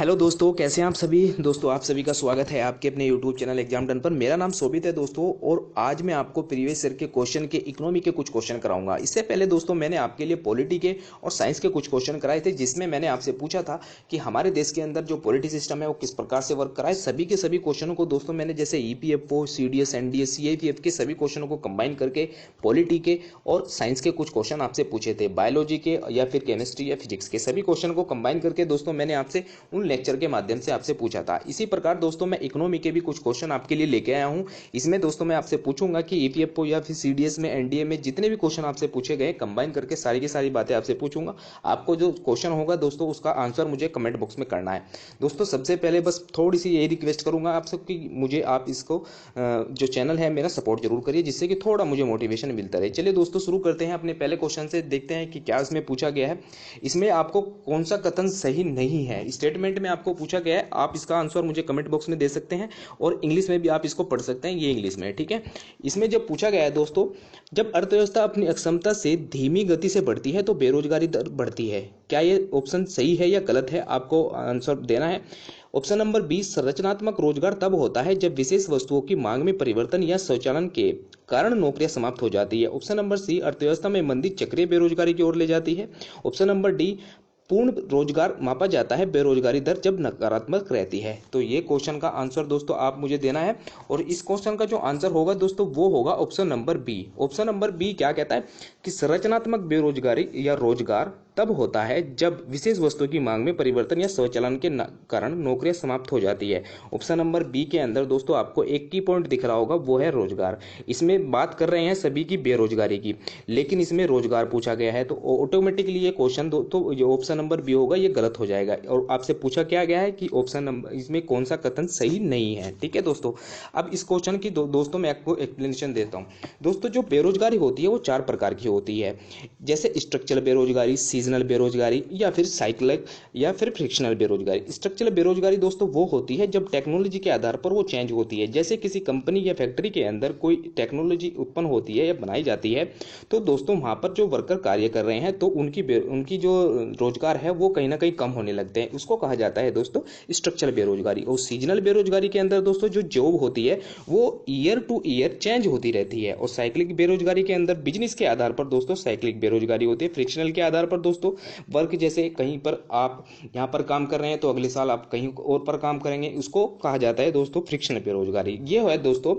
Hello दोस्तों, कैसे हैं आप सभी। दोस्तों आप सभी का स्वागत है आपके अपने यूट्यूब चैनल एग्जाम डन पर। मेरा नाम शोभित है दोस्तों, और आज मैं आपको प्रीवियस ईयर के क्वेश्चन के इकोनॉमी के कुछ क्वेश्चन कराऊंगा। इससे पहले दोस्तों मैंने आपके लिए पॉलिटी के और साइंस के कुछ क्वेश्चन कराए थे, जिसमें मैंने आपसे पूछा था कि हमारे देश के अंदर जो पॉलिटी सिस्टम है वो किस प्रकार से वर्क कराए। सभी के सभी क्वेश्चनों को दोस्तों मैंने जैसे ईपीएफओ, सीडीएस, एनडीएस, सीआईपीएफ के सभी क्वेश्चनों को कंबाइन करके पॉलिटी के और साइंस के कुछ क्वेश्चन आपसे पूछे थे। बायोलॉजी के या फिर केमिस्ट्री या फिजिक्स के सभी क्वेश्चन को कंबाइन करके दोस्तों मैंने आपसे उन लेक्चर के माध्यम से आपसे पूछा था। इसी प्रकार दोस्तों मैं इकोनॉमी के भी कुछ क्वेश्चन आपके लिए लेके आया हूं। इसमें दोस्तों मैं आपसे पूछूंगा कि ईपीएफओ या फिर सीडीएस में, एनडीए में जितने भी क्वेश्चन आपसे पूछे गए कंबाइन करके सारी की सारी बातें आपसे पूछूंगा। आपको जो क्वेश्चन होगा दोस्तों उसका आंसर मुझे कमेंट बॉक्स में करना है। दोस्तों सबसे पहले बस थोड़ी सी यही रिक्वेस्ट करूंगा आपसे कि मुझे आप इसको जो चैनल है मेरा सपोर्ट जरूर करिए, जिससे कि थोड़ा मुझे मोटिवेशन मिलता रहे। चलिए दोस्तों शुरू करते हैं अपने पहले क्वेश्चन से। देखते हैं कि क्या इसमें पूछा गया है। इसमें आपको कौन सा कथन सही नहीं है स्टेटमेंट में आपको पूछा गया है। आप इसका आंसर मुझे कमेंट बॉक्स में दे सकते हैं, और इंग्लिश में भी आप इसको पढ़ सकते हैं। ये इंग्लिश में है, ठीक है। इसमें जब पूछा गया है दोस्तों, जब अर्थव्यवस्था अपनी अक्षमता से धीमी गति से बढ़ती है तो बेरोजगारी दर बढ़ती है। क्या ये ऑप्शन सही है या गलत है, आपको आंसर देना है। ऑप्शन नंबर 20, संरचनात्मक रोजगार तब होता है जब विशेष वस्तुओं की मांग में परिवर्तन या स्वचालन के कारण नौकरियां समाप्त हो जाती है। ऑप्शन नंबर सी, अर्थव्यवस्था में मंदी चक्रीय बेरोजगारी की ओर ले जाती है। ऑप्शन नंबर डी, पूर्ण रोजगार मापा जाता है बेरोजगारी दर जब नकारात्मक रहती है। तो ये क्वेश्चन का आंसर दोस्तों आप मुझे देना है, और इस क्वेश्चन का जो आंसर होगा दोस्तों वो होगा option number B. Option number B क्या कहता है कि संरचनात्मक बेरोजगारी या रोजगार तब होता है जब विशेष वस्तु की मांग में परिवर्तन या स्वचालन के कारण नौकरियां समाप्त हो जाती है। ऑप्शन नंबर बी के अंदर दोस्तों आपको एक की पॉइंट दिख रहा होगा, वो है रोजगार। इसमें बात कर रहे हैं सभी की बेरोजगारी की, लेकिन इसमें रोजगार पूछा गया है, तो ऑटोमेटिकली ये क्वेश्चन तो जो ऑप्शन नंबर बी होगा ये गलत हो जाएगा। और आपसे पूछा क्या गया है कि ऑप्शन नंबर इसमें कौन सा कथन सही नहीं है, ठीक है दोस्तों। अब इस क्वेश्चन की दोस्तों मैं आपको एक्सप्लेनेशन देता हूँ। दोस्तों जो बेरोजगारी होती है वो चार प्रकार की होती है, जैसे स्ट्रक्चरल बेरोजगारी, सीजनल बेरोजगारी, या फिर साइक्लिक, या फिर फ्रिक्शनल बेरोजगारी। स्ट्रक्चरल बेरोजगारी दोस्तों वो होती है जब टेक्नोलॉजी के आधार पर वो चेंज होती है। जैसे किसी कंपनी या फैक्ट्री के अंदर कोई टेक्नोलॉजी उत्पन्न होती है या बनाई जाती है, तो दोस्तों वहां पर जो वर्कर कार्य कर रहे हैं तो उनकी जो रोजगार है वो कहीं ना कहीं कम होने लगते हैं। उसको कहा जाता है दोस्तों स्ट्रक्चरल बेरोजगारी। और सीजनल बेरोजगारी के अंदर दोस्तों जो जॉब होती है वो ईयर टू ईयर चेंज होती रहती है। और साइक्लिक बेरोजगारी के अंदर बिजनेस के आधार पर दोस्तों साइक्लिक बेरोजगारी होती है। फ्रिक्शनल के आधार पर दोस्तों वर्क, जैसे कहीं पर आप यहां पर काम कर रहे हैं तो अगले साल आप कहीं और पर काम करेंगे, उसको कहा जाता है दोस्तों फ्रिक्शनल बेरोजगारी। ये है दोस्तों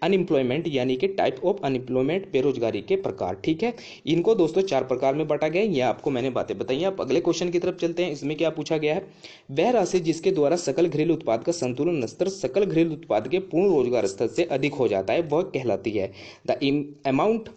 अनएम्प्लॉयमेंट, यानी कि टाइप ऑफ अनएम्प्लॉयमेंट बेरोजगारी के प्रकार, ठीक है। इनको दोस्तों चार प्रकार में बांटा गया है। ये आपको मैंने बातें बताई। आप अगले क्वेश्चन की तरफ चलते हैं। इसमें क्या पूछा गया है, वह राशि जिसके द्वारा सकल घरेलू उत्पाद का संतुलन स्तर सकल घरेलू उत्पाद के पूर्ण रोजगार स्तर से अधिक हो जाता है वह कहलाती है। The amount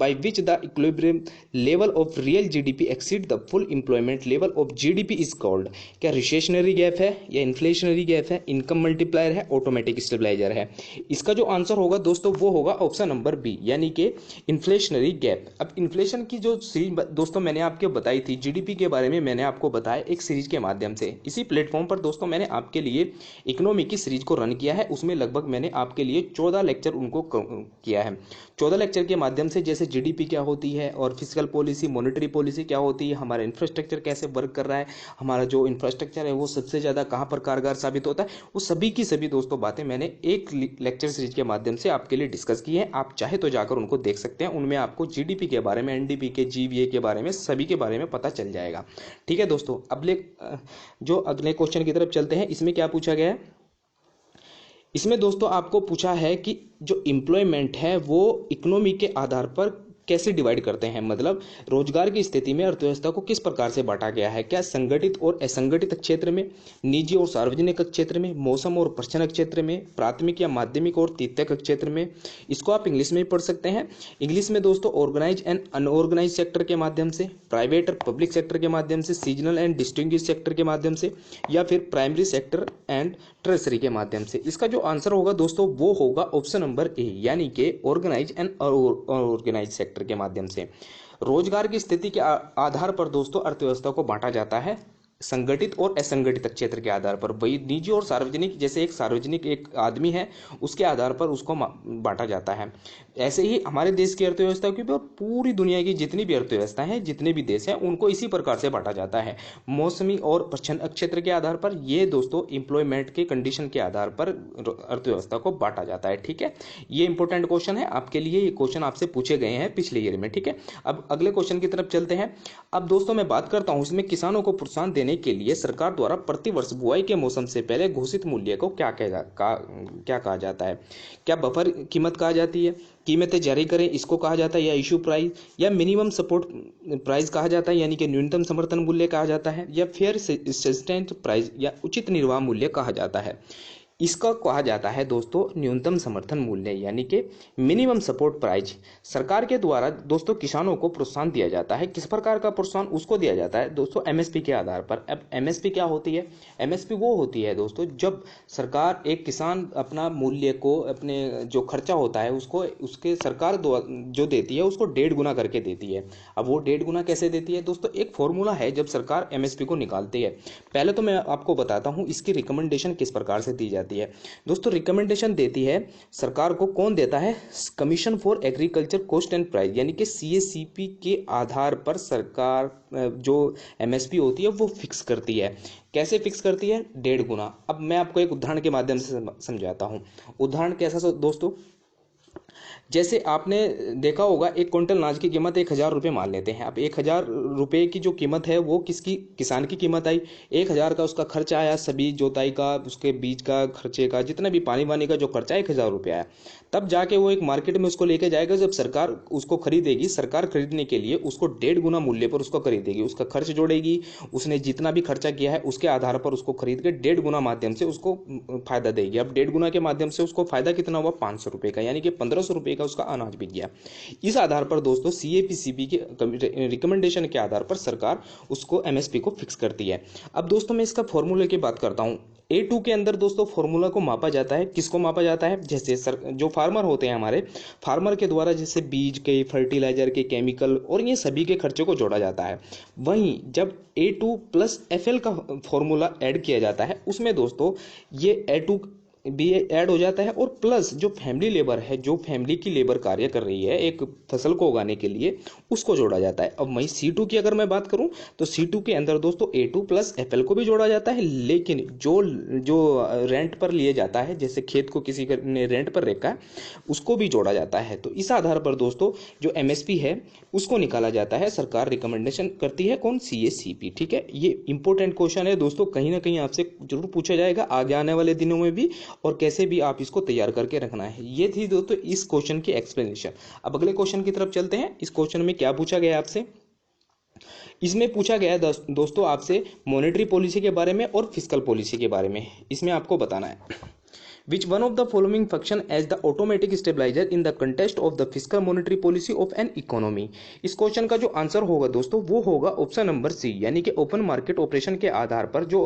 by which the equilibrium level of real GDP exceed the full employment level of GDP is called। क्या रिसेशनरी गैप है या इन्फ्लेशनरी गैप है, इनकम मल्टीप्लायर है, ऑटोमेटिक स्टेबलाइजर है। इसका जो आंसर होगा दोस्तों वो होगा ऑप्शन नंबर बी, यानी कि इन्फ्लेशनरी गैप। अब इन्फ्लेशन की जो सीरीज दोस्तों मैंने आपको बताई थी, जीडीपी के बारे में मैंने आपको बताया एक सीरीज के माध्यम से। इसी प्लेटफॉर्म पर दोस्तों मैंने आपके लिए इकोनॉमी की सीरीज को रन किया है। उसमें लगभग मैंने आपके लिए 14 लेक्चर उनको किया है। 14 लेक्चर के माध्यम से जैसे जीडीपी क्या होती है, और फिजिकल पॉलिसी, मॉनेटरी पॉलिसी क्या होती है, हमारा इंफ्रास्ट्रक्चर कैसे वर्क कर रहा है, हमारा जो इंफ्रास्ट्रक्चर है वो सबसे ज़्यादा कहाँ पर कारगर साबित होता है, वो सभी की सभी दोस्तों बातें मैंने एक लेक्चर सीरीज के माध्यम से आपके लिए डिस्कस की है। आप चाहे तो जाकर उनको देख सकते हैं। उनमें आपको जीडीपी के बारे में, एनडीपी के, जीवीए के बारे में, सभी के बारे में पता चल जाएगा, ठीक है दोस्तों। जो अगले क्वेश्चन की तरफ चलते हैं। इसमें क्या पूछा गया है, इसमें दोस्तों आपको पूछा है कि जो एम्प्लॉयमेंट है वो इकोनॉमी के आधार पर कैसे डिवाइड करते हैं, मतलब रोजगार की स्थिति में अर्थव्यवस्था को किस प्रकार से बांटा गया है। क्या संगठित और असंगठित क्षेत्र में, निजी और सार्वजनिक क्षेत्र में, मौसम और प्रच्छन्न क्षेत्र में, प्राथमिक या माध्यमिक और तृतीयक क्षेत्र में। इसको आप इंग्लिश में भी पढ़ सकते हैं। इंग्लिश में दोस्तों ऑर्गेनाइज एंड अनऑर्गेनाइज सेक्टर के माध्यम से, प्राइवेट और पब्लिक सेक्टर के माध्यम से, सीजनल एंड डिस्टिंग्विश सेक्टर के माध्यम से, या फिर प्राइमरी सेक्टर एंड ट्रेजरी के माध्यम से। इसका जो आंसर होगा दोस्तों वो होगा ऑप्शन नंबर ए, यानी कि ऑर्गेनाइज एंड अनऑर्गेनाइज सेक्टर के माध्यम से। रोजगार की स्थिति के आधार पर दोस्तों अर्थव्यवस्था को बांटा जाता है। संगठित और असंगठित क्षेत्र के आधार पर। वही निजी और सार्वजनिक, जैसे एक सार्वजनिक एक आदमी है उसके आधार पर उसको बांटा जाता है। ऐसे ही हमारे देश की अर्थव्यवस्था की और पूरी दुनिया की जितनी भी अर्थव्यवस्था है, जितने भी देश हैं, उनको इसी प्रकार से बांटा जाता है, मौसमी और प्रच्छन्न क्षेत्र के आधार पर। ये दोस्तों एम्प्लॉयमेंट के कंडीशन के आधार पर अर्थव्यवस्था को बांटा जाता है। ठीक है, ये इंपॉर्टेंट क्वेश्चन है आपके लिए, ये क्वेश्चन आपसे पूछे गए हैं पिछले ईयर में। ठीक है, अब अगले क्वेश्चन की तरफ चलते हैं। अब दोस्तों मैं बात करता हूं, इसमें किसानों को प्रोत्साहन देने के लिए सरकार द्वारा प्रतिवर्ष बुआई के मौसम से पहले घोषित मूल्य को क्या कहा जाता है? क्या बफर कीमत कहा जाती है, कीमतें जारी करें इसको कहा जाता है, या इशू प्राइस, या मिनिमम सपोर्ट प्राइस कहा जाता है यानी कि न्यूनतम समर्थन मूल्य कहा जाता है, या फेयर सस्टेंट प्राइस या उचित निर्वाह मूल्य कहा जाता है? इसका कहा जाता है दोस्तों न्यूनतम समर्थन मूल्य यानी कि मिनिमम सपोर्ट प्राइस। सरकार के द्वारा दोस्तों किसानों को प्रोत्साहन दिया जाता है। किस प्रकार का प्रोत्साहन उसको दिया जाता है दोस्तों? एमएसपी के आधार पर। अब एमएसपी क्या होती है? एमएसपी वो होती है दोस्तों जब सरकार एक किसान अपना मूल्य को, अपने जो खर्चा होता है उसको, उसके सरकार जो देती है उसको 1.5 गुना करके देती है। अब वो 1.5 गुना कैसे देती है दोस्तों? एक फॉर्मूला है जब सरकार एमएसपी को निकालती है। पहले तो मैं आपको बताता हूं इसकी रिकमेंडेशन किस प्रकार से दी जाती है। दोस्तों रिकमेंडेशन देती है सरकार को, कौन देता है? Commission for agriculture cost and price यानी कि सीएसीपी के आधार पर सरकार जो एमएसपी होती है वो फिक्स करती है। कैसे फिक्स करती है? 1.5 गुना। अब मैं आपको एक उदाहरण के माध्यम से समझाता हूं। उदाहरण कैसा दोस्तों? जैसे आपने देखा होगा एक क्विंटल अनाज की कीमत 1,000 रुपये मान लेते हैं। अब 1,000 रुपये की जो कीमत है वो किसकी? किसान की कीमत आई। 1,000 का उसका खर्चा आया, सभी जोताई का, उसके बीज का खर्चे का, जितना भी पानी वानी का जो खर्चा 1,000 रुपये आया। तब जाके वो एक मार्केट में उसको लेके जाएगा। जब सरकार उसको खरीदेगी, सरकार खरीदने के लिए उसको 1.5 गुना मूल्य पर उसको खरीदेगी। उसका खर्च जोड़ेगी, उसने जितना भी खर्चा किया है उसके आधार पर उसको खरीद के 1.5 गुना माध्यम से उसको फायदा देगी। अब 1.5 गुना के माध्यम से उसको फायदा कितना हुआ? 500 रुपये का, यानी कि 1,500 रुपये का उसका अनाज बिक गया। इस आधार पर दोस्तों सीएपीसीबी के रिकमेंडेशन के आधार पर सरकार उसको एमएसपी को फिक्स करती है। अब दोस्तों मैं इसका फॉर्मूले की बात करता हूं। A2 के अंदर दोस्तों फॉर्मूला को मापा जाता है। किसको मापा जाता है? जैसे जो फार्मर होते हैं हमारे, फार्मर के द्वारा जैसे बीज के, फर्टिलाइजर के, केमिकल और ये सभी के खर्चे को जोड़ा जाता है। वहीं जब A2 प्लस FL का फॉर्मूला ऐड किया जाता है उसमें दोस्तों ये A2 भी ऐड हो जाता है, और प्लस जो फैमिली लेबर है, जो फैमिली की लेबर कार्य कर रही है एक फसल को उगाने के लिए, उसको जोड़ा जाता है। अब वहीं C2 की अगर मैं बात करूं तो C2 के अंदर दोस्तों A2 प्लस FL को भी जोड़ा जाता है, लेकिन जो जो रेंट पर लिए जाता है, जैसे खेत को किसी ने रेंट पर रखा है उसको भी जोड़ा जाता है। तो इस आधार पर दोस्तों जो MSP है उसको निकाला जाता है। सरकार रिकमेंडेशन करती है, कौन? CACP। ठीक है, ये इंपॉर्टेंट क्वेश्चन है दोस्तों, कहीं ना कहीं आपसे जरूर पूछा जाएगा आगे आने वाले दिनों में भी, और कैसे भी आप इसको तैयार करके रखना है। ये थी दोस्तों इस क्वेश्चन की एक्सप्लेनेशन। अब अगले क्वेश्चन की तरफ चलते हैं। इस क्वेश्चन में क्या पूछा गया आपसे? इसमें पूछा गया है दोस्तों आपसे मॉनेटरी पॉलिसी के बारे में और फिस्कल पॉलिसी के बारे में। इसमें आपको बताना है Which one of the following function as the automatic stabilizer in the context of the fiscal monetary policy of an economy? इस क्वेश्चन का जो आंसर होगा दोस्तों वो होगा ऑप्शन नंबर सी, यानी कि ओपन मार्केट ऑपरेशन के आधार पर जो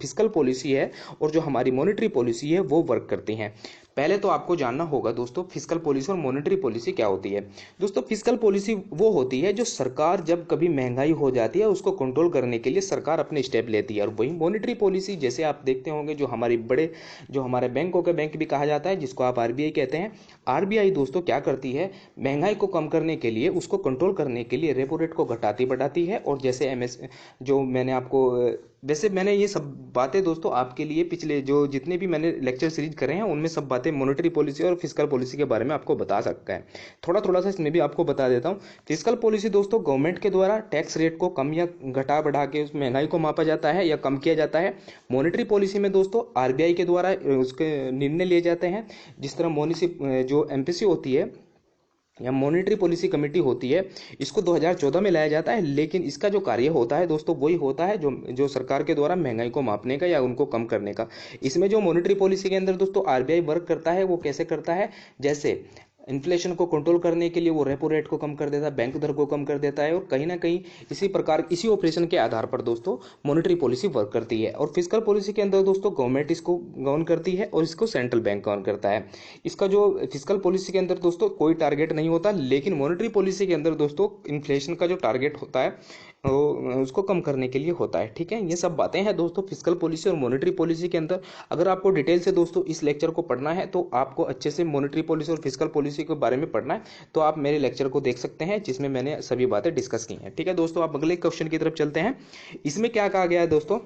फिस्कल पॉलिसी है और जो हमारी मॉनेटरी पॉलिसी है वो वर्क करती हैं। पहले तो आपको जानना होगा दोस्तों फिस्कल पॉलिसी और मॉनेटरी पॉलिसी क्या होती है। दोस्तों फिस्कल पॉलिसी वो होती है जो सरकार जब कभी महंगाई हो जाती है उसको कंट्रोल करने के लिए सरकार अपने स्टेप लेती है। और वही मॉनेटरी पॉलिसी जैसे आप देखते होंगे जो हमारी बड़े, जो हमारे बैंकों के बैंक भी कहा जाता है, जिसको आप आरबीआई कहते हैं। आरबीआई दोस्तों क्या करती है? महंगाई को कम करने के लिए, उसको कंट्रोल करने के लिए रेपो रेट को घटाती बढ़ाती है। और जैसे जो मैंने आपको, वैसे मैंने ये सब बातें दोस्तों आपके लिए पिछले जो जितने भी मैंने लेक्चर सीरीज करे हैं उनमें सब बातें मॉनेटरी पॉलिसी और फिस्कल पॉलिसी के बारे में आपको बता सकता है। थोड़ा सा इसमें भी आपको बता देता हूँ। फिस्कल पॉलिसी दोस्तों गवर्नमेंट के द्वारा टैक्स रेट को कम या घटा बढ़ा के उस महंगाई को मापा जाता है या कम किया जाता है। मॉनेटरी पॉलिसी में दोस्तों आरबीआई के द्वारा उसके निर्णय लिए जाते हैं। जिस तरह जो एमपीसी होती है या मॉनेटरी पॉलिसी कमेटी होती है, इसको 2014 में लाया जाता है, लेकिन इसका जो कार्य होता है दोस्तों वही होता है जो सरकार के द्वारा महंगाई को मापने का या उनको कम करने का। इसमें जो मॉनेटरी पॉलिसी के अंदर दोस्तों आरबीआई वर्क करता है वो कैसे करता है? जैसे इन्फ्लेशन को कंट्रोल करने के लिए वो रेपो रेट को कम कर देता है, बैंक दर को कम कर देता है, और कहीं ना कहीं इसी ऑपरेशन के आधार पर दोस्तों मॉनेटरी पॉलिसी वर्क करती है। और फिस्कल पॉलिसी के अंदर दोस्तों गवर्नमेंट इसको गवर्न करती है और इसको सेंट्रल बैंक गवर्न करता है। इसका जो फिस्कल पॉलिसी के अंदर दोस्तों कोई टारगेट नहीं होता, लेकिन मॉनेटरी पॉलिसी के अंदर दोस्तों इन्फ्लेशन का जो टारगेट होता है उसको कम करने के लिए होता है। ठीक है, ये सब बातें हैं दोस्तों फिस्कल पॉलिसी और मॉनेटरी पॉलिसी के अंदर। अगर आपको डिटेल से दोस्तों इस लेक्चर को पढ़ना है तो आपको अच्छे से मॉनेटरी पॉलिसी और फिस्कल पॉलिसी के बारे में पढ़ना है, तो आप मेरे लेक्चर को देख सकते हैं जिसमें मैंने सभी बातें डिस्कस की हैं। ठीक है दोस्तों, आप अगले क्वेश्चन की तरफ चलते हैं। इसमें क्या कहा गया है दोस्तों,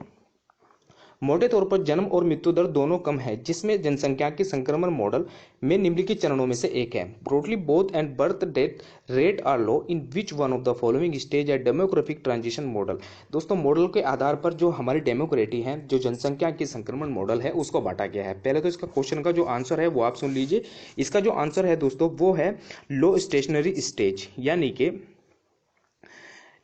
मोटे तौर पर जन्म और मृत्यु दर दोनों कम है, जिसमें जनसंख्या के संक्रमण मॉडल में निम्नलिखित चरणों में से एक है। Broadly both and birth death rate are low in which one of the following stage है डेमोग्राफिक ट्रांजिशन मॉडल। दोस्तों मॉडल के आधार पर जो हमारी डेमोक्रेटी है, जो जनसंख्या के संक्रमण मॉडल है, उसको बांटा गया है। पहले तो इसका क्वेश्चन का जो आंसर है वो आप सुन लीजिए। इसका जो आंसर है दोस्तों वो है लो स्टेशनरी स्टेज, यानी कि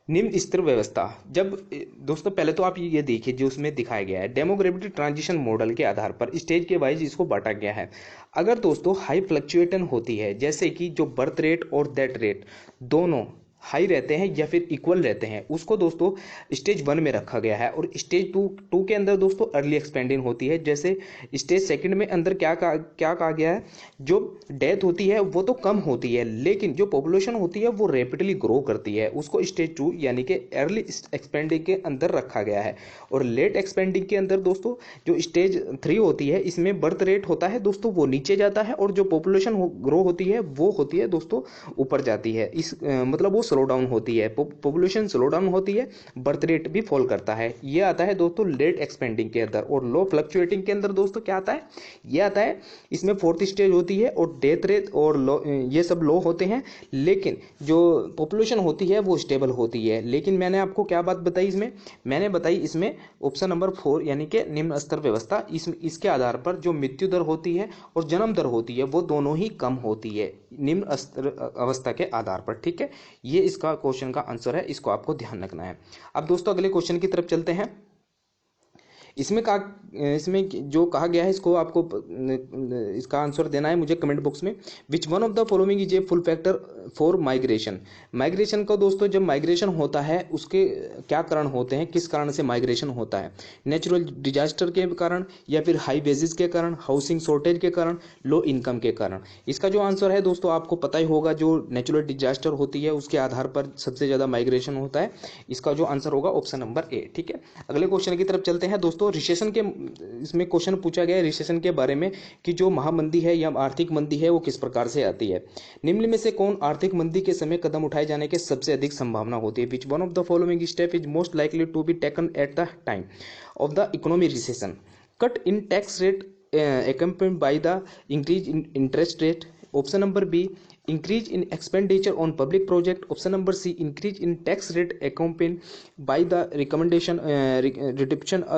निम्न स्तर व्यवस्था। जब दोस्तों पहले तो आप ये देखिए जो उसमें दिखाया गया है डेमोग्राफिक ट्रांजिशन मॉडल के आधार पर स्टेज के वाइज इसको बांटा गया है। अगर दोस्तों हाई फ्लक्चुएशन होती है, जैसे कि जो बर्थ रेट और डेथ रेट दोनों हाई रहते हैं या फिर इक्वल रहते हैं, उसको दोस्तों स्टेज 1 में रखा गया है। और स्टेज टू के अंदर दोस्तों अर्ली एक्सपेंडिंग होती है। जैसे स्टेज सेकंड में अंदर क्या कहा गया है, जो डेथ होती है वो तो कम होती है, लेकिन जो पॉपुलेशन होती है वो रैपिडली ग्रो करती है, उसको स्टेज 2 यानी कि अर्ली एक्सपेंडिंग के अंदर रखा गया है। और लेट एक्सपेंडिंग के अंदर दोस्तों जो स्टेज 3 होती है, इसमें बर्थ रेट होता है दोस्तों वो नीचे जाता है, और जो पॉपुलेशन ग्रो होती है वो होती है दोस्तों ऊपर जाती है। इस मतलब वो स्लो डाउन होती है, पॉपुलेशन स्लो डाउन होती है, बर्थ रेट भी फॉल करता है। ये आता है दोस्तों लेट एक्सपेंडिंग के अंदर। और लो फ्लक्चुएटिंग के अंदर दोस्तों क्या आता है, ये आता है इसमें 4th स्टेज होती है, और डेथ रेट और लो ये सब लो होते हैं, लेकिन जो पॉपुलेशन होती है वो स्टेबल होती है। लेकिन मैंने आपको क्या बात बताई इसमें, मैंने बताई इसमें ऑप्शन नंबर 4 यानी कि निम्न स्तर व्यवस्था, इसके आधार पर जो मृत्यु दर होती है और जन्म दर होती है वो दोनों ही कम होती है निम्न स्तर अवस्था के आधार पर। ठीक है, ये इसका क्वेश्चन का आंसर है, इसको आपको ध्यान रखना है। अब दोस्तों अगले क्वेश्चन की तरफ चलते हैं। इसमें जो कहा गया है इसको आपको इसका आंसर देना है मुझे कमेंट बॉक्स में। विच one of the following is a full factor for migration. Migration को दोस्तों जब माइग्रेशन होता है उसके क्या कारण होते हैं, किस कारण से माइग्रेशन होता है, नेचुरल डिजास्टर के कारण, या फिर हाई वेजेस के कारण, हाउसिंग शॉर्टेज के कारण, लो इनकम के कारण। इसका जो आंसर है दोस्तों आपको पता ही होगा, जो नेचुरल डिजास्टर होती है उसके आधार पर सबसे ज्यादा माइग्रेशन होता है। इसका जो आंसर होगा ऑप्शन नंबर ए। ठीक है, अगले क्वेश्चन की तरफ चलते हैं दोस्तों। रिसेशन के इसमें क्वेश्चन पूछा गया है रिसेशन के बारे में कि जो महामंदी है या आर्थिक मंदी है वो किस प्रकार से आती है। निम्न में से कौन आर्थिक मंदी के समय कदम उठाए जाने के सबसे अधिक संभावना होती है। Which one of the following step is most likely to be taken at the time of the economic recession. Cut in tax rate accompanied by the increase in interest rate. Option number B, increase in expenditure on public project. Option number C, increase in tax rate accompanied by the recommendation reduction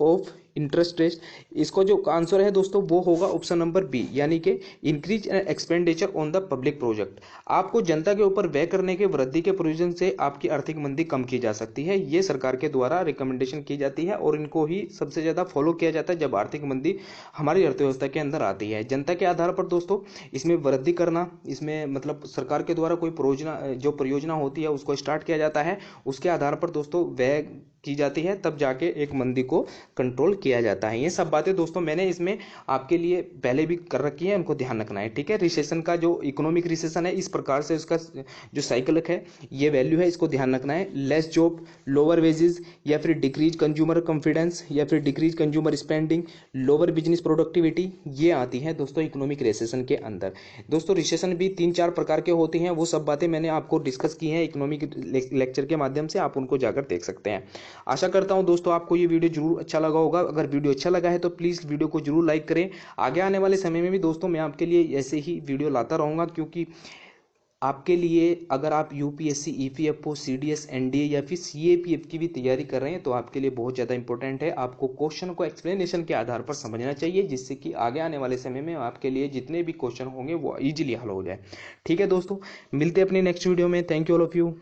of interest rate. इसको जो answer है दोस्तों वो होगा option number B, यानी कि increase and expenditure on the public project. आपको जनता के ऊपर व्यय करने के वृद्धि के प्रयोजन से आपकी आर्थिक मंदी कम की जा सकती है। ये सरकार के द्वारा रिकमेंडेशन की जाती है और इनको ही सबसे ज्यादा फॉलो किया जाता है जब आर्थिक मंदी हमारी अर्थव्यवस्था के अंदर आती है। जनता के आधार पर दोस्तों इसमें वृद्धि करना, इसमें मतलब सरकार के द्वारा कोई परियोजना होती है उसको स्टार्ट किया जाता है, उसके आधार पर दोस्तों व्यय की जाती है, तब जाके एक मंदी को कंट्रोल किया जाता है। ये सब बातें दोस्तों मैंने इसमें आपके लिए पहले भी कर रखी है, उनको ध्यान रखना है। ठीक है, रिसेशन का जो इकोनॉमिक रिसेशन है इस प्रकार से उसका जो साइकिल है, ये वैल्यू है, इसको ध्यान रखना है। लेस जॉब, लोअर वेजेस, या फिर डिक्रीज कंज्यूमर कॉन्फिडेंस, या फिर decrease consumer spending, lower business productivity, ये आती है दोस्तों इकोनॉमिक रिसेशन के अंदर। दोस्तों रिसेशन भी 3-4 प्रकार के होते हैं, वो सब बातें मैंने आपको डिस्कस की हैं इकोनॉमिक लेक्चर के माध्यम से, आप उनको जाकर देख सकते हैं। आशा करता हूं दोस्तों आपको ये वीडियो जरूर अच्छा लगा होगा। अगर वीडियो अच्छा लगा है तो प्लीज़ वीडियो को जरूर लाइक करें। आगे आने वाले समय में भी दोस्तों मैं आपके लिए ऐसे ही वीडियो लाता रहूँगा, क्योंकि आपके लिए अगर आप यूपीएससी, ईपीएफओ, सीडीएस, एनडीए या फिर सीएपीएफ की भी तैयारी कर रहे हैं तो आपके लिए बहुत ज़्यादा इंपॉर्टेंट है। आपको क्वेश्चन को एक्सप्लेनेशन के आधार पर समझना चाहिए, जिससे कि आगे आने वाले समय में आपके लिए जितने भी क्वेश्चन होंगे वो इजीली हल हो जाए। ठीक है दोस्तों, मिलते हैं अपनी नेक्स्ट वीडियो में। Thank you all of you.